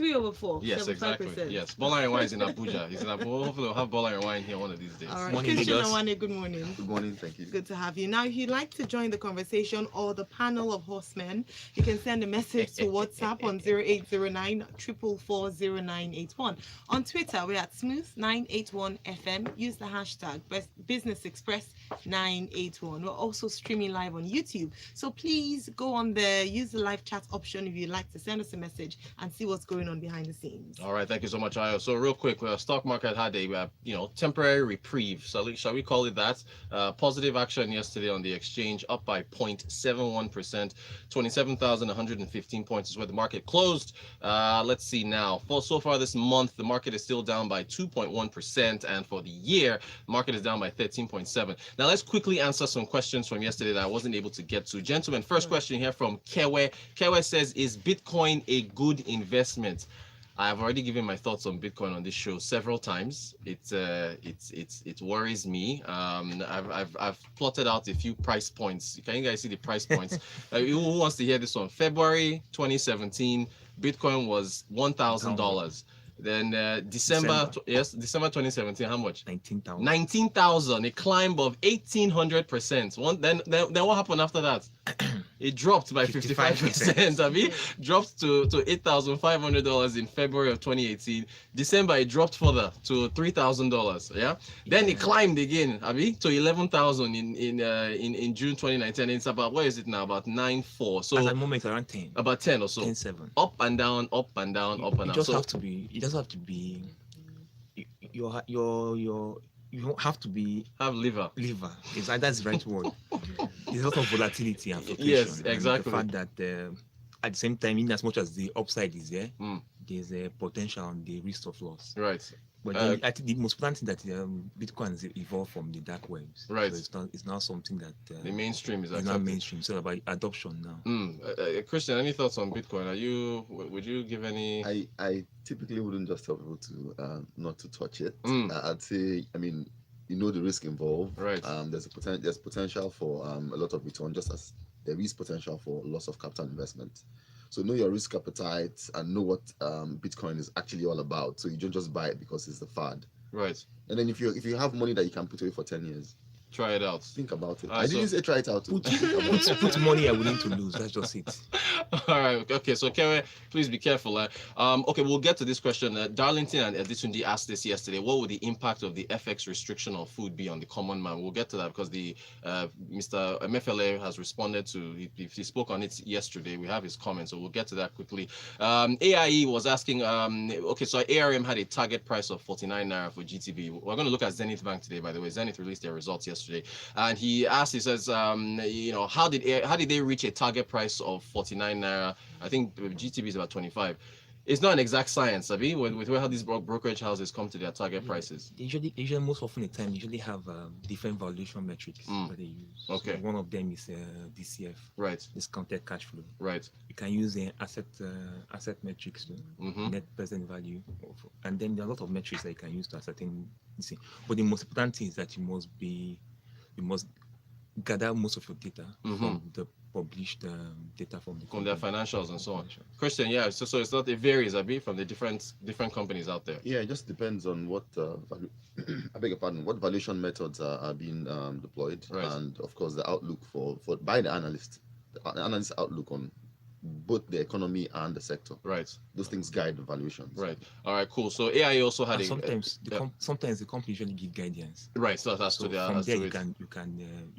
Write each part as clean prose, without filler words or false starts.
3/4. Yes, 75%. exactly. Yes, Bola and wine is in Abuja. He's in Abuja. Hopefully, we'll have Bola and wine here one of these days. All right. Morning, Christian Lagos. Awane, good morning. Good morning, thank you. Good to have you. Now, if you'd like to join the conversation or the panel of horsemen, you can send a message to WhatsApp on 0809 4440981. On Twitter, we're at Smooth981FM. Use the hashtag Business Express 981. We're also streaming live on YouTube. So please go on there, use the live chat option if you'd like to send us a message and see what's going on behind the scenes. All right, thank you so much, Ayo. So real quick, stock market had a temporary reprieve. So shall we call it that? Positive action yesterday on the exchange, up by 0.71%, 27,115 points is where the market closed. Let's see now. So far this month, the market is still down by 2.1%, and for the year, the market is down by 13.7%. Now let's quickly answer some questions from yesterday that I wasn't able to get to. Gentlemen, first question here from Kewe. Kewe says, "Is Bitcoin a good investment?" I've already given my thoughts on Bitcoin on this show several times. It worries me. I've plotted out a few price points. Can you guys see the price points? Who wants to hear this one? February 2017, Bitcoin was $1,000. Then December 2017, how much? 19,000. 19,000, a climb of 1,800%. Then what happened after that? It dropped by 55%. I mean, dropped to $8,500 in February of 2018. December, it dropped further to $3,000. Yeah. Then it climbed again, to 11,000 in June 2019. It's about, what is it now? About 9.4. So at the moment, around 10. About 10 or so. 10.7. Up and down, up and down, up and down. It doesn't have to be. You have to be have liver. Exactly, that's the right word. There's a lot of volatility and fluctuation. Yes, exactly. And the fact that at the same time, in as much as the upside is there, there's a potential and the risk of loss. Right. But then I think the most important thing that Bitcoin has evolved from the dark webs. Right. So it's not something that the mainstream is not mainstream. So about adoption now. Christian, any thoughts on Bitcoin? Would you give any? I typically wouldn't just tell people to not to touch it. I'd say, the risk involved. Right. There's potential for a lot of return, just as there is potential for loss of capital investment. So know your risk appetite and know what Bitcoin is actually all about. So you don't just buy it because it's the fad. Right. And then if you have money that you can put away for 10 years, try it out. Think about it. I didn't say try it out. Put money I'm willing to lose. That's just it. All right. Okay. So, Kere, please be careful. Okay, we'll get to this question. Darlington and Edisundi asked this yesterday. What would the impact of the FX restriction on food be on the common man? We'll get to that because the Mr. MFLA has responded to. He spoke on it yesterday. We have his comments, so we'll get to that quickly. AIE was asking. Okay, so ARM had a target price of 49 naira for GTB. We're going to look at Zenith Bank today. By the way, Zenith released their results yesterday, and he says, how did they reach a target price of 49 naira? I think GTB is about 25. It's not an exact science, Abi, with how these brokerage houses come to their target prices. Usually, most often the time, usually have different valuation metrics that they use. Okay. So one of them is DCF. Right. Discounted cash flow. Right. You can use the asset metrics too, net present value, and then there are a lot of metrics that you can use to ascertain this thing. But the most important thing is that you must gather most of your data from the published data from their financials and so on. Christian, so it's not, it varies a bit from the different companies out there. Yeah, it just depends on what I beg your pardon, what valuation methods are being deployed, right. And of course the outlook for by the analyst outlook on both the economy and the sector. Right. Those things guide the valuations. Right. All right, cool. So AIA also had sometimes the company usually give guidance. Right. So that's so to the from there you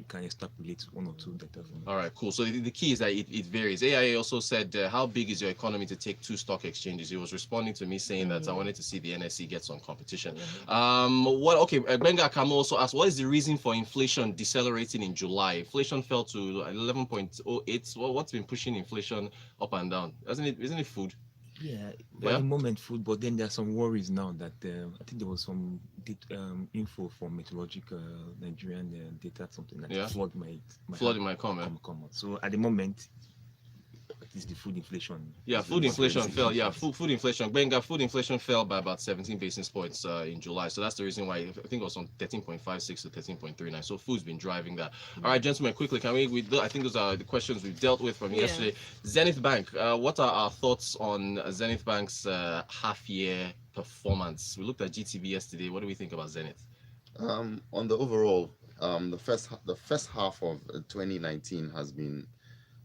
can extrapolate one or two data from it. All right, cool. So the key is that it varies. AIA also said, how big is your economy to take 2 stock exchanges? He was responding to me saying that I wanted to see the NSE get some competition. Benga Kamo also asked, what is the reason for inflation decelerating in July? Inflation fell to 11.08. What's been pushing inflation up and down? Isn't it food? Yeah, at the moment food, but then there are some worries now that I think there was some info from meteorological Nigerian data, something like flood might come out. So at the moment, is the food inflation. Yeah, food inflation fell. Yeah, food inflation. Benga, food inflation fell by about 17 basis points in July. So that's the reason why I think it was on 13.56 to 13.39. So food's been driving that. All right, gentlemen, quickly, can we I think those are the questions we've dealt with from yesterday. Zenith Bank, what are our thoughts on Zenith Bank's half-year performance? We looked at GTB yesterday. What do we think about Zenith? On the overall, the first half of 2019 has been,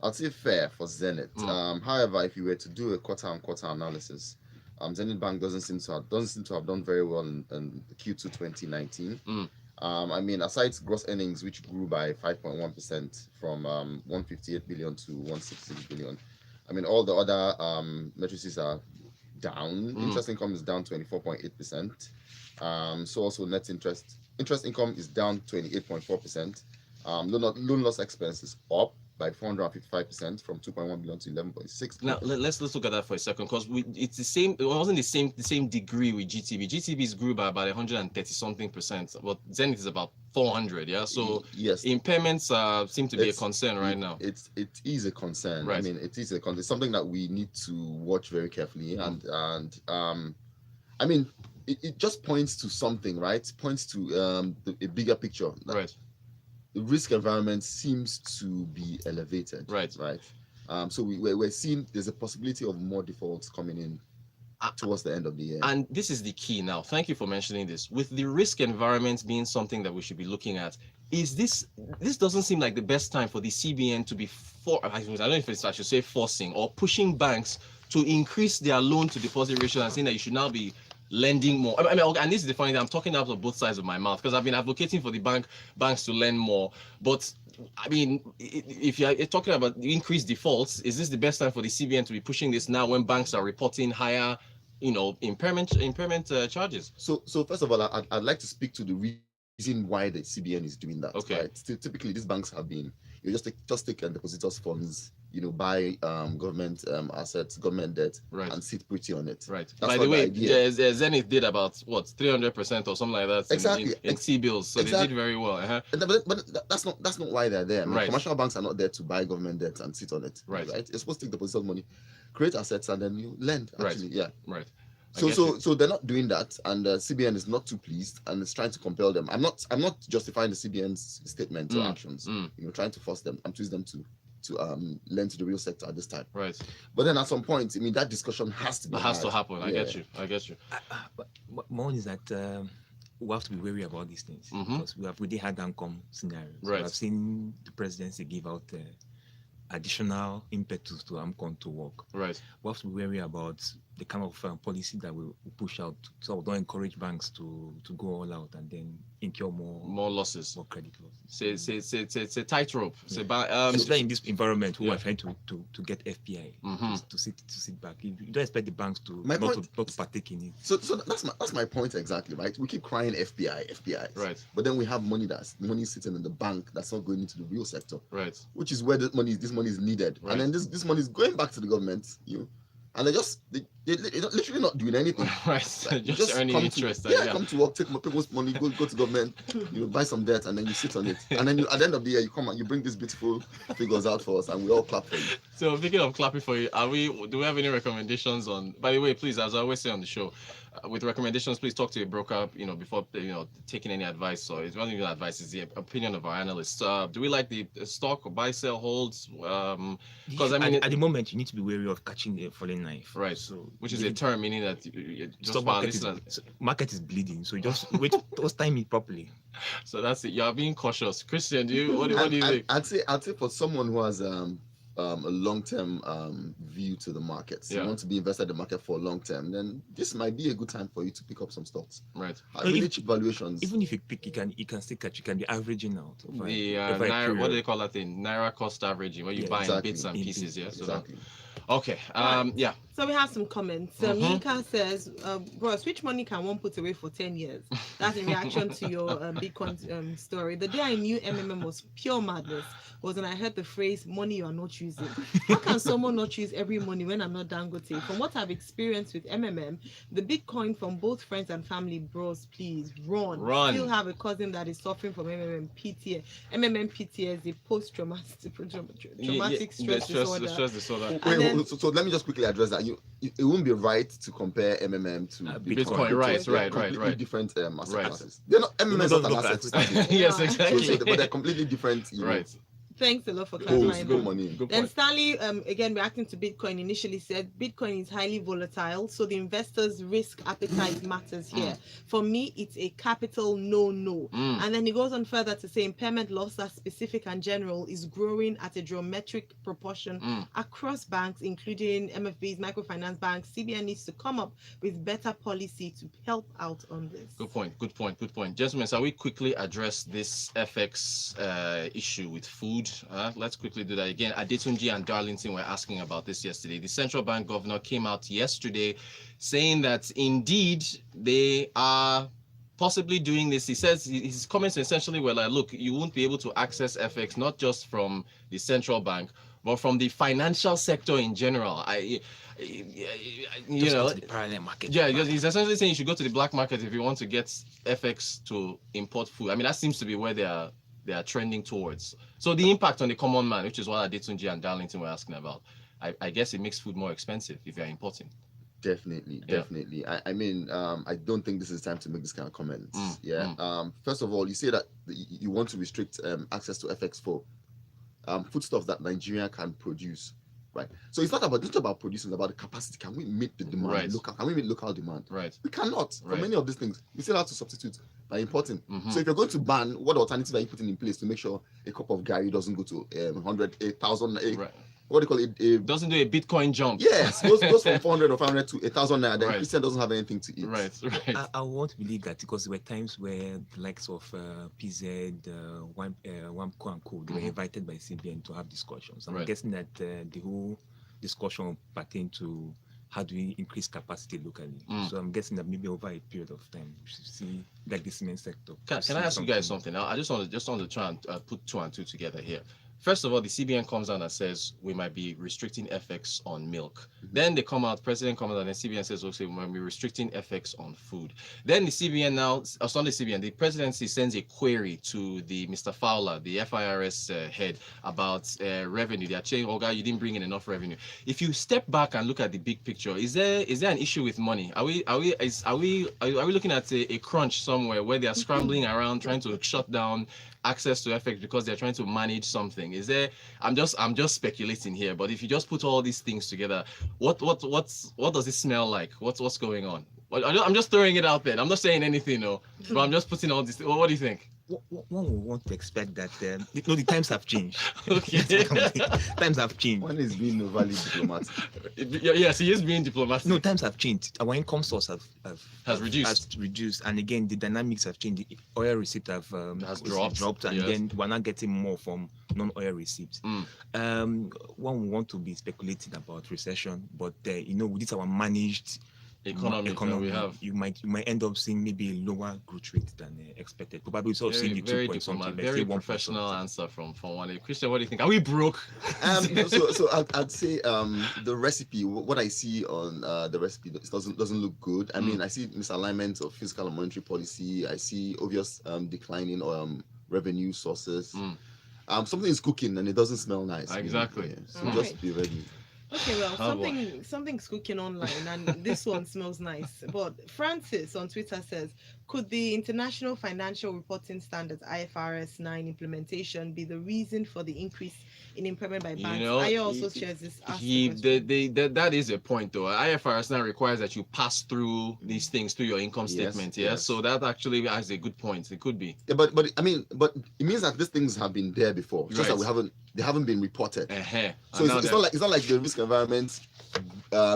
I'd say, fair for Zenith. However, if you were to do a quarter-on-quarter analysis, Zenith Bank doesn't seem to have done very well in Q2 2019. I mean, aside gross earnings, which grew by 5.1% from 158 billion to 166 billion. I mean, all the other matrices are down. Interest income is down 24.8%. So also net interest income is down 28.4%. Loan loss expense is up by 455% from 2.1 billion to 11.6. Now let's look at that for a second, because it's the same. It wasn't the same degree with GTB. GTB's grew by about 130 something percent, but Zenith is about 400. Yeah, so yes, impairments seem to be a concern right now. It is a concern. Right. I mean, it is a concern. Something that we need to watch very carefully, and I mean, it just points to something, right? It points to a bigger picture. Right. The risk environment seems to be elevated. Right. So we're seeing there's a possibility of more defaults coming in towards the end of the year. And this is the key now. Thank you for mentioning this. With the risk environment being something that we should be looking at, is this doesn't seem like the best time for the CBN to be I don't know if I should say forcing or pushing banks to increase their loan to deposit ratio and saying that you should now be lending more. I mean, and this is the funny thing, I'm talking out of both sides of my mouth, because I've been advocating for the banks to lend more. But I mean, if you're talking about increased defaults, is this the best time for the CBN to be pushing this now when banks are reporting higher, impairment charges? So first of all, I'd like to speak to the reason why the CBN is doing that. Okay. Right? Typically, these banks have been, just take depositors' funds, buy government assets, government debt, right, and sit pretty on it. Right. That's By the way, Zenith did about 300% or something like that. Exactly. In T-bills, so exactly. They did very well. But that's not why they're there. I mean, right. Commercial banks are not there to buy government debt and sit on it. Right. You're supposed to take depositors' money, create assets, and then you lend. Actually, right. Yeah. Right. So they're not doing that, and the CBN is not too pleased, and it's trying to compel them. I'm not justifying the CBN's statement or actions. Trying to force them and twist them to lend to the real sector at this time. Right. But then at some point, I mean, that discussion has to be. It has to happen. I get you. But more is that we have to be wary about these things, because we have really had outcome scenarios. Right. We have seen the presidency give out additional impetus to AMCON to work. Right. We have to be wary about the kind of policy that we push out, so we don't encourage banks to go all out and then incur more losses, more credit losses. It's a tightrope. Yeah. Especially in this environment, who are trying to get FPI to sit back. You don't expect the banks to not partake in it. So that's my point exactly, right? We keep crying FPI, right? But then we have money sitting in the bank that's not going into the real sector, right? Which is where this money is needed, right. And then this money is going back to the government, and they're literally not doing anything. Right. Like, just earning interest. Come to work, take people's money, go to government, buy some debt, and then you sit on it. And then at the end of the year, you come and you bring these beautiful figures out for us, and we all clap for you. So speaking of clapping for you, do we have any recommendations on? By the way, please, as I always say on the show, with recommendations, please talk to your broker, before taking any advice. Or it's not even advice; it's the opinion of our analysts. Do we like the stock or buy, sell, holds? Because at the moment, you need to be wary of catching a falling knife. Right. So which is a term meaning that market is bleeding. So just wait, just time it properly. So that's it. You are being cautious, Christian. What do you think? I'd say for someone who has a long-term view to the markets, you want to be invested in the market for long term, then this might be a good time for you to pick up some stocks. Right. Really cheap valuations. Even if you pick, you can still catch. You can be averaging out. The Naira, what do they call that thing? Naira cost averaging, where you buy in bits and pieces. Yeah. So exactly. Okay. So we have some comments. Mika says, bros, which money can one put away for 10 years? That's in reaction to your Bitcoin story. The day I knew MMM was pure madness was when I heard the phrase, money you are not using. How can someone not use every money when I'm not Dangote? From what I've experienced with MMM, the Bitcoin from both friends and family, bros, please run. Still have a cousin that is suffering from MMM PTSD. MMM PTSD, post-traumatic stress disorder. So let me just quickly address that. It won't be right to compare MMM to Bitcoin. Right. Different asset classes. They're not MMM is not an asset class. Yes, exactly. But they're completely different. Right. Thanks a lot for clarifying. Good money. Good Then point. Stanley, again reacting to Bitcoin, initially said Bitcoin is highly volatile, so the investor's risk appetite matters here. For me, it's a capital no. And then he goes on further to say impairment loss as specific and general is growing at a geometric proportion across banks, including MFBs, microfinance banks. CBN needs to come up with better policy to help out on this. Good point. Gentlemen, shall we quickly address this FX issue with food? Let's quickly do that again. Adetunji and Darlington were asking about this yesterday. The central bank governor came out yesterday saying that indeed they are possibly doing this. He says his comments essentially were like, look, you won't be able to access FX not just from the central bank, but from the financial sector in general. The parallel market. Yeah, he's essentially saying you should go to the black market if you want to get FX to import food. I mean, that seems to be where they are trending towards. So the impact on the common man, which is what Adetunji and Darlington were asking about, I guess it makes food more expensive if you're importing. Definitely. I mean, I don't think this is time to make this kind of comments. First of all, you say that you want to restrict access to FX for foodstuff that Nigeria can produce, right? So it's not about producing, it's about the capacity. Can we meet the demand local? Can we meet local demand? Right. We cannot. For many of these things, we still have to substitute by importing. So if you're going to ban, what alternatives are you putting in place to make sure a cup of Gary doesn't go to 100, 8,000, what do you call it? It doesn't do a Bitcoin jump. Yes, goes from 400 or 500 to 1,000 naira. Then Christian doesn't have anything to eat. Right. I want to believe that because there were times where the likes of PZ, Wamco and Co, they were invited by CBN to have discussions. I'm guessing that the whole discussion pertained to how do we increase capacity locally. So I'm guessing that maybe over a period of time, we should see like the cement sector. Can I ask you guys something? Now, I just want to try and put two and two together here. First of all, the CBN comes out and says we might be restricting FX on milk. Then they come out, President comes out, and CBN says, okay, we might be restricting FX on food. Then the CBN now, it's not the CBN, the presidency sends a query to the Mr. Fowler, the FIRS head, about revenue. They are saying, oh God, you didn't bring in enough revenue. If you step back and look at the big picture, is there an issue with money? Are we looking at a crunch somewhere where they are scrambling around trying to shut down access to FX because they're trying to manage something? Is there? I'm just speculating here, but if you just put all these things together, what does it smell like? What's going on? I'm just throwing it out there. I'm not saying anything, no, but I'm just putting all this. What do you think? One would want to expect that the times have changed. Okay. Times have changed. One is being overly diplomatic. Yes, he is being diplomatic. No, times have changed. Our income source has reduced, and again the dynamics have changed. The oil receipt has dropped, and then we're not getting more from non-oil receipts. One would want to be speculating about recession, but with this our managed economy we have, you might end up seeing maybe a lower growth rate than expected. Probably sort of seeing the 2 point something. Very professional answer from one. Christian, what do you think? Are we broke? So I'd say the recipe. What I see on the recipe doesn't look good. I mean, I see misalignment of fiscal and monetary policy. I see obvious declining revenue sources. Something is cooking and it doesn't smell nice. Exactly. So just be ready. Okay, well, something's cooking online, and this one smells nice. But Francis on Twitter says, could the International Financial Reporting Standards IFRS 9 implementation be the reason for the increase in impairment by banks? Ayo also shares this. That is a point, though. IFRS 9 requires that you pass through these things through your income statement. Yes. So that actually has a good point. It could be. Yeah, but it means that these things have been there before. Just that they haven't been reported. So it's not like the risk environment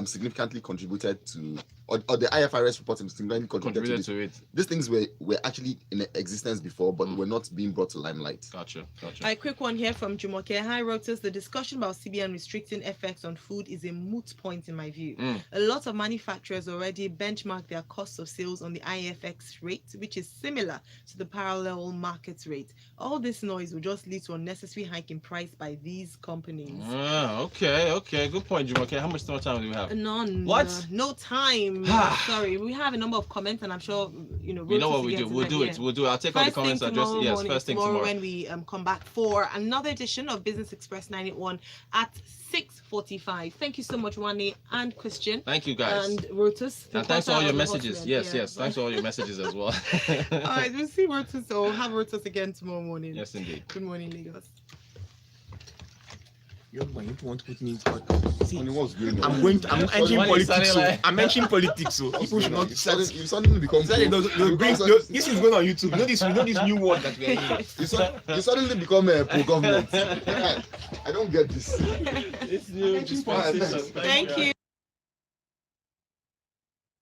significantly contributed to or the IFRS reporting streamlining contributed to Contributed it. to it. These things were actually in existence before, but were not being brought to limelight. Gotcha. A quick one here from Jumoke. Hi, Rotus. The discussion about CBN restricting FX on food is a moot point in my view. A lot of manufacturers already benchmark their cost of sales on the IFX rate, which is similar to the parallel market rate. All this noise will just lead to unnecessary hike in price by these companies. Okay. Good point, Jumoke. How much more time do we have? None. What? No time. Sorry, we have a number of comments, and I'm sure You know Rotus what will we get do? to We'll that, do yeah. it. We'll do it. I'll take all the First thing comments. tomorrow First thing tomorrow. when we come back for another edition of Business Express 981 at 6:45. Thank you so much, Wani and Christian. Thank you, guys. And Rotus. And thanks for all your the messages. husband. Yes. Yeah. Thanks for all your messages as well. All right, we'll see Rotus or have Rotus again tomorrow morning. Yes, indeed. Good morning, Lagos. Young man, you want to put me in spot. See, Only what's going I'm on. going. I'm entering Why you politics. sounding So like- I'm mentioning politics. So people should not. You suddenly become. This is going on YouTube. You know this new word that we are in. You suddenly become a pro-government. I don't get this. It's new. Thank you. Thank you.